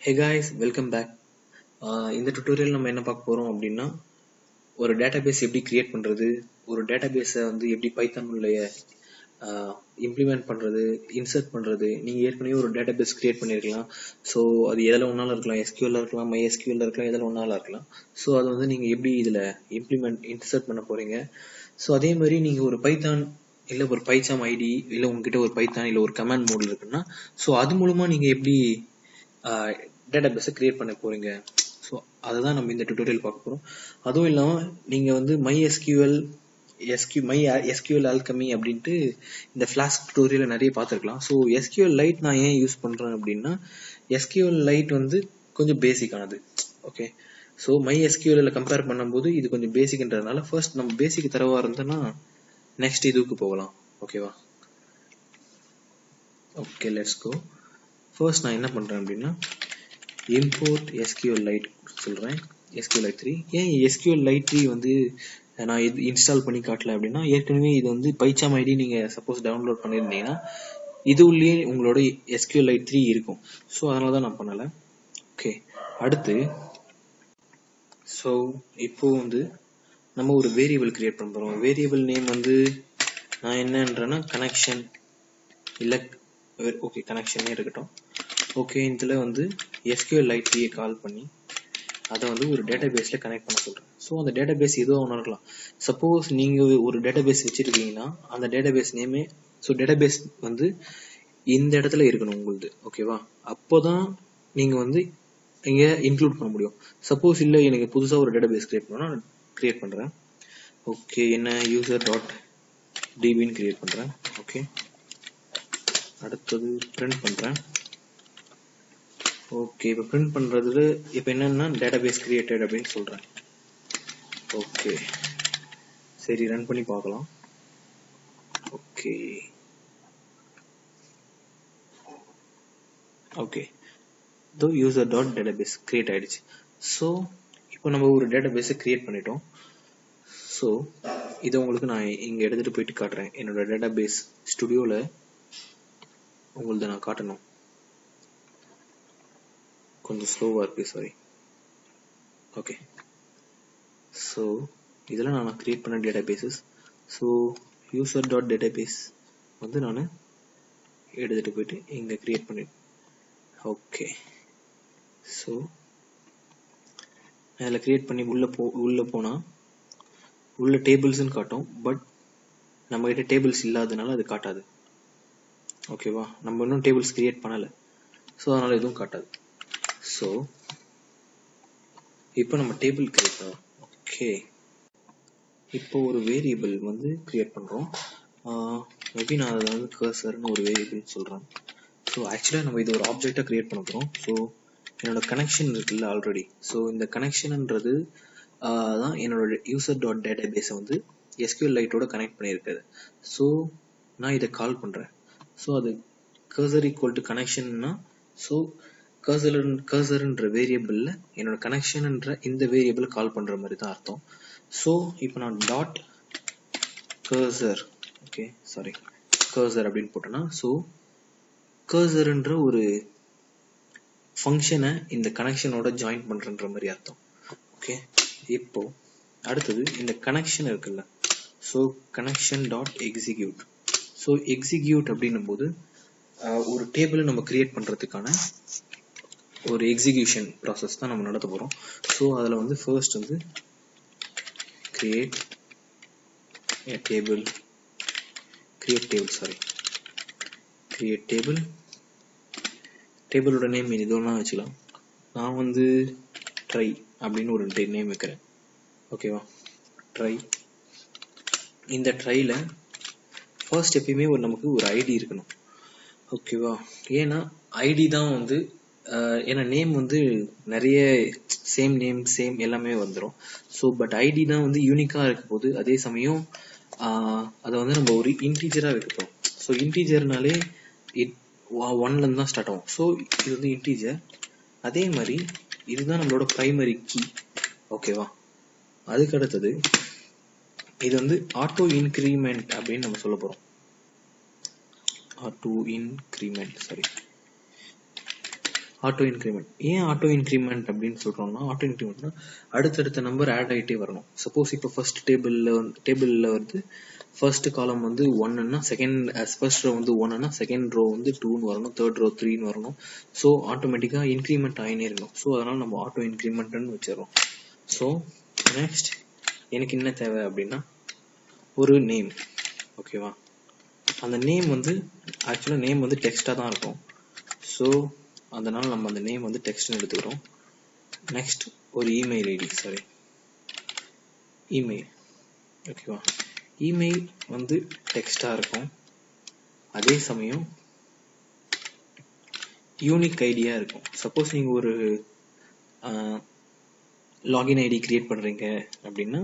Hey guys, welcome back. இந்த tutorial நம்ம என்ன பார்க்க போறோம் அப்படின்னா ஒரு database எப்படி create பண்றது, ஒரு database வந்து எப்படி பைத்தான் உள்ள implement பண்றது, insert பண்றது. நீங்க ஏற்கனவே ஒரு database create பண்ணிருக்கலாம். So அது எதுல ஒண்ணாலும் இருக்கலாம், SQL ல இருக்கலாம், MySQL ல இருக்கலாம், எதுல ஒண்ணாலும் இருக்கலாம். So அது வந்து நீங்க எப்படி இதுல insert பண்ண போறீங்க. So அதே மாதிரி நீங்க ஒரு பைத்தான் இல்ல ஒரு பைசாம் ஐடி இல்ல உங்ககிட்ட ஒரு பைத்தான் இல்ல ஒரு கமாண்ட் மோட்ல இருக்குன்னா so அது மூலமா நீங்க எப்படி டேட்டாபேஸை கிரியேட் பண்ண போறீங்க. ஸோ அதுதான் நம்ம இந்த டுட்டோரியல் பார்க்க போறோம். அதுவும் இல்லாம நீங்க வந்து MySQL Alchemy அப்படின்ட்டு இந்த Flask டுட்டோரியல் நிறைய பார்த்துருக்கலாம். ஸோ SQLite நான் ஏன் யூஸ் பண்றேன் அப்படின்னா SQLite வந்து கொஞ்சம் பேசிக்கானது. ஓகே, ஸோ MySQL கம்பேர் பண்ணும்போது இது கொஞ்சம் பேசிக்ன்றதுனால ஃபர்ஸ்ட் நம்ம பேசிக் தரவா இருந்தோம்னா நெக்ஸ்ட் இதுக்கு போகலாம். ஓகேவா? Okay, let's go. ஃபர்ஸ்ட் நான் என்ன பண்றேன் அப்படின்னா import sqlite சொல்றேன். sqlite3 ஏன் sqlite3 வந்து நான் இது இன்ஸ்டால் பண்ணி காட்டல அப்படின்னா ஏற்கனவே இது வந்து பைசாம் ஐடி நீங்க சப்போஸ் டவுன்லோட் பண்ணிருந்தீங்கன்னா இது உள்ளே உங்களோட sqlite3 இருக்கும். ஸோ அதனால தான் நான் பண்ணல. ஓகே, அடுத்து ஸோ இப்போ வந்து நம்ம ஒரு வேரியபிள் கிரியேட் பண்ண போறோம். வேரியபிள் நேம் வந்து நான் என்னன்றேன்னா கனெக்ஷன் இல்ல ஓகே கனெக்ஷனே இருக்கட்டும். ஓகே, இதுல வந்து SQLite கால் பண்ணி அதை வந்து ஒரு டேட்டாபேஸ்ல கனெக்ட் பண்ண சொல்றேன். ஸோ அந்த டேட்டாபேஸ் எதுவும் ஒன்று இருக்கலாம். சப்போஸ் நீங்க ஒரு டேட்டாபேஸ் வச்சிருக்கீங்கன்னா அந்த டேட்டாபேஸ் நேமே ஸோ டேட்டாபேஸ் வந்து இந்த இடத்துல இருக்கணும் உங்களுது. ஓகேவா? அப்போதான் நீங்க வந்து இங்க இன்க்ளூட் பண்ண முடியும். சப்போஸ் இல்ல எனக்கு புதுசா ஒரு டேட்டாபேஸ் கிரியேட் பண்ணா கிரியேட் பண்றேன். ஓகே, என்ன user.dbன்னு கிரியேட் பண்றேன். ஓகே, அடுத்தது பிரிண்ட் பண்றேன். ஓகே, இப்போ பிரிண்ட் பண்றதுல இப்போ என்னன்னா டேட்டாபேஸ் கிரியேட்டட் அப்படின்னு சொல்றேன். ஓகே, சரி ரன் பண்ணி பார்க்கலாம். ஓகே ஓகே தோ யூசர் டாட் டேட்டாபேஸ் கிரியேட் ஆயிடுச்சு. ஸோ இப்போ நம்ம ஒரு டேட்டாபேஸை கிரியேட் பண்ணிட்டோம். ஸோ இதை உங்களுக்கு நான் இங்க எடுத்துட்டு போயிட்டு காட்டுறேன். என்னோட டேட்டாபேஸ் ஸ்டுடியோல உங்களது நான் காட்டணும். கொஞ்சம் ஸ்லோவா இருக்கு, சாரி. ஓகே, ஸோ இதெல்லாம் நான் கிரியேட் பண்ண databases. So user dot database வந்து நான் எடுத்துட்டு போயிட்டு இங்க கிரியேட் பண்ணி ஓகே, ஸோ அதில் கிரியேட் பண்ணி உள்ள போனா உள்ள டேபிள்ஸ்ன்னு காட்டும். பட் நம்ம கிட்ட டேபிள்ஸ் இல்லாதனால அது காட்டாது. ஓகேவா? நம்ம இன்னும் டேபிள்ஸ் கிரியேட் பண்ணல, ஸோ அதனால எதுவும் காட்டாது. ஸோ இப்போ நம்ம டேபிள் கிரியேட் பண்ணோம். ஓகே, இப்போ ஒரு வேரியபிள் வந்து கிரியேட் பண்றோம். மேபி நான் அதை வந்து கர்சர்னு ஒரு வேரியபிள் சொல்றேன். ஸோ ஆக்சுவலாக நம்ம இது ஒரு ஆப்ஜெக்டா கிரியேட் பண்ண போறோம். ஸோ என்னோட கனெக்ஷன் இருக்குல்ல ஆல்ரெடி, ஸோ இந்த கனெக்ஷன்ன்றது தான் என்னோட யூசர் டாட் டேட்டாபேஸை வந்து SQLiteஓட கனெக்ட் பண்ணியிருக்காது. ஸோ நான் இதை கால் பண்றேன். ஸோ அது கர்சர் ஈக்குவல் டு கனெக்ஷன்னா ஸோ கர்சர்ன்ற வேரியபிள்ல என்னோட கனெக்ஷன்ன்ற இந்த வேரியபிள் கால் பண்ற மாதிரி தான் அர்த்தம். ஸோ இப்போ நான் dot cursor okay sorry cursor அப்படின்னு போட்டேன்னா ஸோ கர்சர்ன்ற ஒரு ஃபங்க்ஷனை இந்த கனெக்ஷனோட ஜாயின் பண்றன்ற மாதிரி அர்த்தம். ஓகே, இப்போ அடுத்தது இந்த கனெக்ஷன் இருக்குல்ல, so connection dot execute. So execute அப்படின்னும் போது ஒரு டேபிள் நம்ம கிரியேட் பண்றதுக்கான ஒரு எக்ஸிகியூஷன் ப்ராசஸ் தான் நம்ம நடத்த போறோம். ஸோ அதில் வந்து ஃபர்ஸ்ட் வந்து create table டேபிளோட நேம் இது ஒன்றா வச்சுக்கலாம். நான் வந்து ட்ரை அப்படின்னு ஒரு நேம் வைக்கிறேன். ஓகேவா? ட்ரை. இந்த ட்ரைல ஃபர்ஸ்ட் எப்பயுமே நமக்கு ஒரு ஐடி இருக்கணும். ஓகேவா? ஏன்னா ஐடி தான் வந்து ஏன்னா நேம் வந்து நிறைய சேம் நேம் சேம் எல்லாமே வந்துடும். ஸோ பட் ஐடி தான் வந்து யூனிக்கா இருக்க போது, அதே சமயம் அதை வந்து நம்ம ஒரு இன்டீஜரா வைக்கிறோம். ஸோ இன்டீஜர்னாலே ஒன்ல இருந்து தான் ஸ்டார்ட் ஆகும். ஸோ இது வந்து இன்டீஜர். அதே மாதிரி இதுதான் நம்மளோட பிரைமரி கீ. ஓகேவா? அதுக்கு அடுத்தது இது வந்து ஆட்டோ இன்கிரிமெண்ட் அப்படின்னு நம்ம சொல்ல போறோம். Auto increment sorry auto increment. ஏன் ஆட்டோ இன்க்ரிமெண்ட் அப்படின்னு சொல்றோம்னா, ஆட்டோ இன்க்ரிமெண்ட்னா அடுத்தடுத்த நம்பர் ஆட் ஆகிட்டே வரணும். சப்போஸ் இப்போ ஃபர்ஸ்ட் டேபிளில் வந்து ஃபர்ஸ்ட் காலம் வந்து 1ன்னா செகண்ட் ஃபர்ஸ்ட் ரோ வந்து 1ன்னா செகண்ட் ரோ வந்து 2ன்னு வரணும், தேர்ட் ரோ 3ன்னு வரணும். ஸோ ஆட்டோமேட்டிக்காக இன்க்ரிமெண்ட் ஆகினே இருக்கணும். ஸோ அதனால் நம்ம ஆட்டோ இன்க்ரிமெண்ட்னு வச்சிடறோம். ஸோ நெக்ஸ்ட் எனக்கு என்ன தேவை அப்படின்னா ஒரு நேம். ஓகேவா, அந்த நேம் வந்து ஆக்சுவலாக நேம் வந்து டெக்ஸ்டாக தான் இருக்கும். ஸோ அதனால் நம்ம அந்த நேம் வந்து டெக்ஸ்ட்னு எடுத்துக்கிறோம். நெக்ஸ்ட் ஒரு இமெயில் ஐடி, சாரி இமெயில். ஓகேவா, இமெயில் வந்து டெக்ஸ்டாக இருக்கும், அதே சமயம் யூனிக் ஐடியாக இருக்கும். சப்போஸ் நீங்கள் ஒரு லாகின் ஐடி கிரியேட் பண்ணுறீங்க அப்படின்னா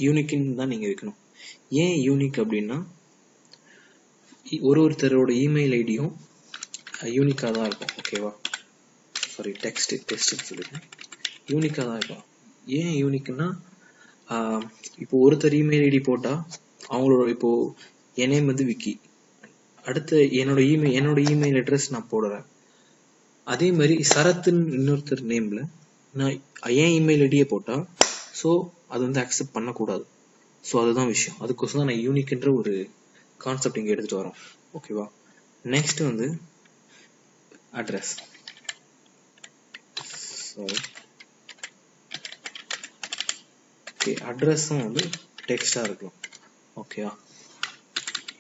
யூனிக்னு தான் நீங்கள் வைக்கணும். ஏன் யூனிக் அப்படின்னா ஒருத்தரோட இமெயில் ஐடியும் யூனிக்காக தான் இருக்கும். ஓகேவா, சாரி டெக்ஸ்ட்னு சொல்லிடுறேன், யூனிக்காக தான் இருக்கும். ஏன் யூனிக்னா இப்போ ஒருத்தர் இமெயில் ஐடி போட்டால் அவங்களோட, இப்போ என் நேம் வந்து விக்கி, அடுத்த என்னோட இமெயில் அட்ரஸ் நான் போடுறேன். அதே மாதிரி சரத்துன்னு இன்னொருத்தர் நேம்ல நான் ஏன் இமெயில் ஐடியே போட்டால் ஸோ அது வந்து அக்செப்ட் பண்ணக்கூடாது. ஸோ அதுதான் விஷயம். அதுக்கோசம் தான் நான் யூனிக்ன்ற ஒரு கான்செப்ட் இங்கே எடுத்துகிட்டு வரோம். ஓகேவா, நெக்ஸ்ட் வந்து அட்ரஸ். சாரி, ஓகே, அட்ரஸும் வந்து டெக்ஸ்டாக இருக்கும். ஓகேவா,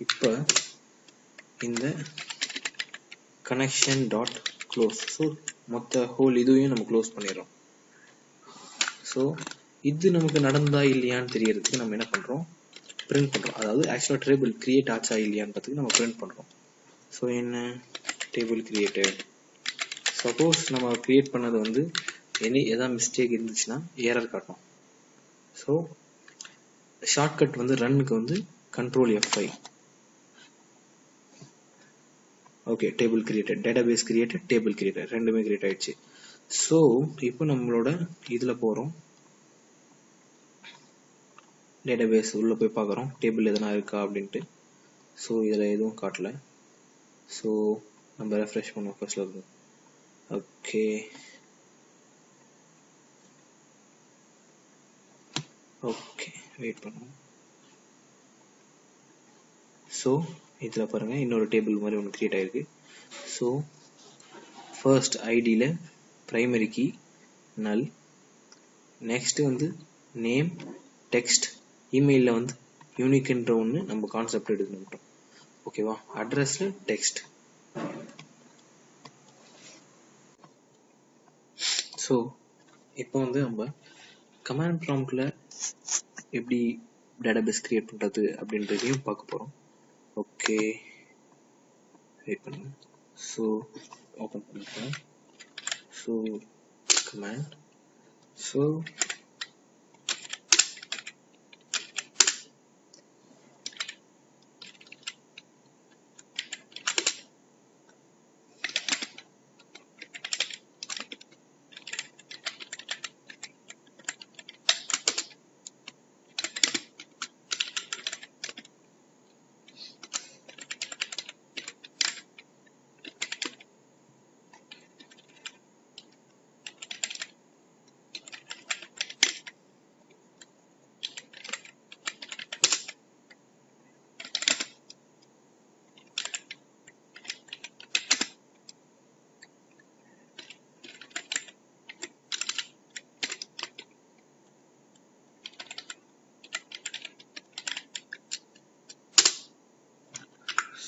இப்போ இந்த கனெக்ஷன் டாட் க்ளோஸ். ஸோ மொத்த ஹோல் இதுவையும் நம்ம க்ளோஸ் பண்ணிடுறோம். ஸோ இது நமக்கு நடந்தா இல்லையான்னு தெரியறதுக்கு நம்ம என்ன பண்ணுறோம், பிரிண்ட் பண்ணுறோம். அதாவது ஆக்சுவலாக டேபிள் கிரியேட் ஆச்சா இல்லையான்றதுக்கு நம்ம பிரிண்ட் பண்ணுறோம். ஸோ என்ன டேபிள் கிரியேட்டட். சப்போஸ் நம்ம கிரியேட் பண்ணது வந்து எதாவது மிஸ்டேக் இருந்துச்சுன்னா எரர் காட்டும். ஸோ ஷார்ட்கட் வந்து ரன்னுக்கு வந்து Ctrl F5. Okay, table created, database created, table created, ரெண்டுமே கிரியேட் ஆயிடுச்சு. ஸோ இப்போ நம்மளோட இதில் போகிறோம், டேட்டாபேஸ் உள்ளே போய் பார்க்குறோம் டேபிள் எதனா இருக்கா அப்படின்ட்டு. ஸோ இதில் எதுவும் காட்டல. ஸோ நம்ம ரெஃப்ரெஷ் பண்ணுவோம் ஃபர்ஸ்ட்ல இருந்து. ஓகே, ஓகே, வெயிட் பண்ணுவோம். ஸோ இதில் பாருங்கள், இன்னொரு டேபிள் மாதிரி ஒன்று கிரியேட் ஆகிருக்கு. ஸோ ஃபர்ஸ்ட் ஐடியில் ப்ரைமரி கீ நல், நெக்ஸ்ட்டு வந்து நேம் டெக்ஸ்ட், இமெயிலில் வந்து யூனிக்ன்ற ஒன்று நம்ம கான்செப்ட் எடுத்துக்கிட்டோம். ஓகேவா, அட்ரஸில் டெக்ஸ்ட். ஸோ இப்போ வந்து நம்ம கமாண்ட் ப்ராம்ப்டில் எப்படி டேட்டாபேஸ் கிரியேட் பண்ணுறது அப்படின்றதையும் பார்க்க போகிறோம். ஓகே, வெயிட் பண்ணுங்க. ஸோ ஓப்பன் பண்ணிக்கலாம். So command, so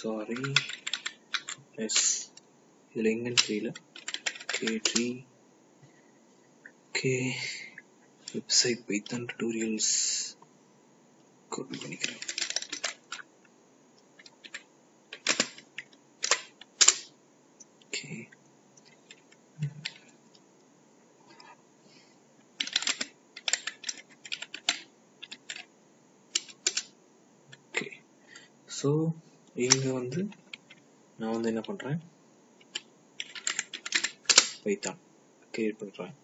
sorry, yes இதில் எங்கன்னு தெரியல. K3, okay, website Python tutorials copy பண்ணிக்கிறேன். Okay, okay. ஸோ இங்கே வந்து நான் வந்து என்ன பண்ணுறேன், பைத்தான் கிரியேட் பண்ணுறேன்.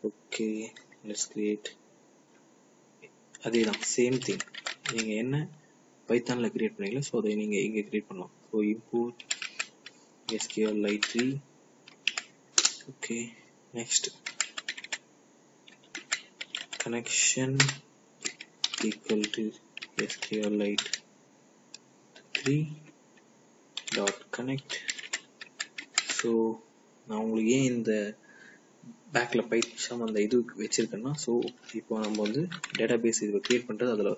Okay, let's create. அதே தான், சேம் திங். நீங்கள் என்ன பைத்தானில் கிரியேட் பண்ணீங்களோ ஸோ அதை நீங்கள் இங்கே கிரியேட் பண்ணலாம். So import sqlite3 Okay, next connection equal to sqlite 3 dot connect. So நான் உங்களுக்கு ஏன் இந்த பேக்கில் பைத்தம் அந்த இது வச்சுருக்கேன்னா, ஸோ இப்போ நம்ம வந்து டேட்டா பேஸ் இது க்ரியேட் பண்ணுறது அதில்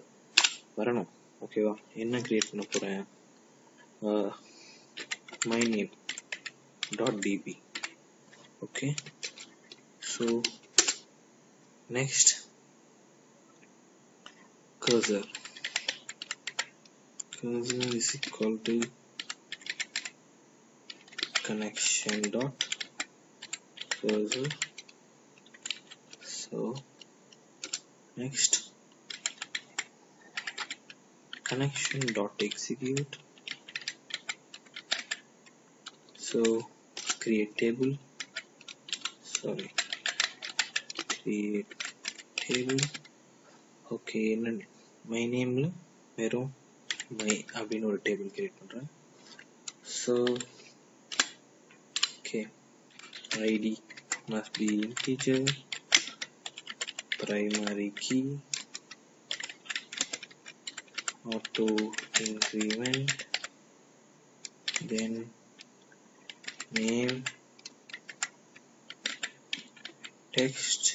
வரணும். ஓகேவா? என்ன க்ரியேட் பண்ண போகிறேன்? my name dot db. okay, so next cursor is equal to connection dot cursor. So next connection dot execute. So create table, create table. Okay, my name la verum my அப்படினு ஒரு table create பண்றேன். So okay, id must be integer, primary key, auto increment, then name, text.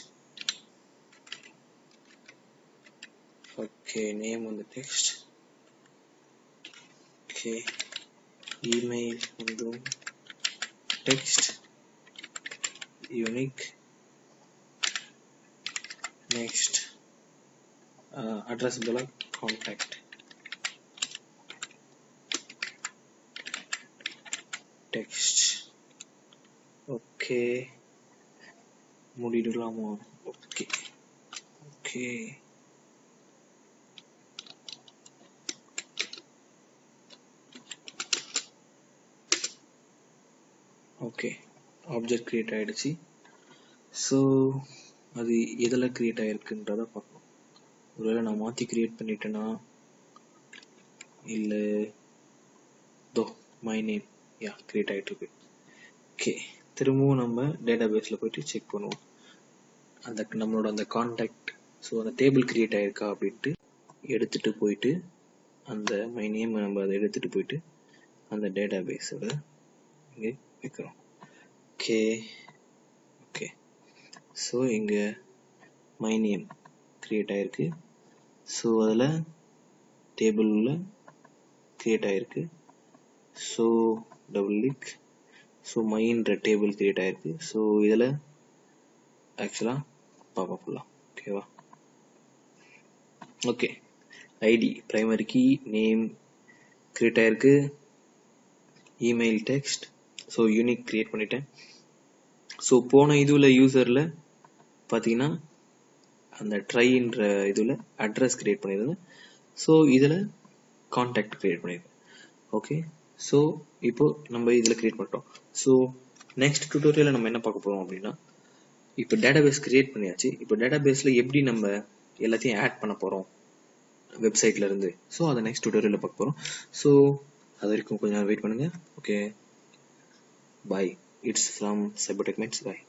Okay, name on the text. Okay, email on the text, unique. Next address block, contact, text. Okay, முடிடலாமா? okay okay okay object create ஆயிடுச்சு. So அது எதில் create ஆகிருக்குன்றதை பார்க்கணும். ஒருவேளை நான் மாற்றி create பண்ணிட்டேன்னா, இல்லை தோ மை நேம் கிரியேட் ஆகிட்டுருக்கு. ஓகே, திரும்பவும் நம்ம டேட்டா பேஸில் போயிட்டு செக் பண்ணுவோம் அந்த நம்மளோட அந்த கான்டாக்ட். ஸோ அந்த டேபிள் கிரியேட் ஆகிருக்கா அப்படின்ட்டு எடுத்துகிட்டு போயிட்டு அந்த மை நேம் நம்ம அதை எடுத்துகிட்டு போயிட்டு அந்த டேட்டா பேஸோட இங்கே வைக்கிறோம். ஓகே ஓகே ஸோ இங்கே மை நேம் கிரியேட் ஆகிருக்கு. ஸோ அதில் டேபிள் உள்ள கிரியேட் ஆகிருக்கு. So double click. ஸோ மைன்ற டேபிள் கிரியேட் ஆகிருக்கு. ஸோ இதில் ஆக்சுவலாக பார்ப்போம் ஃபுல்லாக. ஓகேவா? Okay, ID primary key name create ஆகிருக்கு. Email text, so unique create பண்ணிட்டேன். ஸோ போன இதில் யூசரில் பார்த்தீங்கன்னா அந்த ட்ரைன்ற இதில் அட்ரஸ் கிரியேட் பண்ணியிருந்தேன். ஸோ இதில் கான்டாக்ட் கிரியேட் பண்ணியிருக்கேன். ஓகே, ஸோ இப்போ நம்ம இதில் கிரியேட் பண்ணிட்டோம். ஸோ நெக்ஸ்ட் டுட்டோரியலில் நம்ம என்ன பார்க்க போகிறோம் அப்படின்னா, இப்போ டேட்டாபேஸ் கிரியேட் பண்ணியாச்சு. இப்போ டேட்டாபேஸில் எப்படி நம்ம எல்லாத்தையும் ஆட் பண்ண போகிறோம் வெப்சைட்ல இருந்து. ஸோ அதை நெக்ஸ்ட் டுட்டோரியலில் பார்க்க போகிறோம். ஸோ அது வரைக்கும் கொஞ்சம் வெயிட் பண்ணுங்கள். Okay, bye. It's from Cybertech மெட்ஸ். பாய்.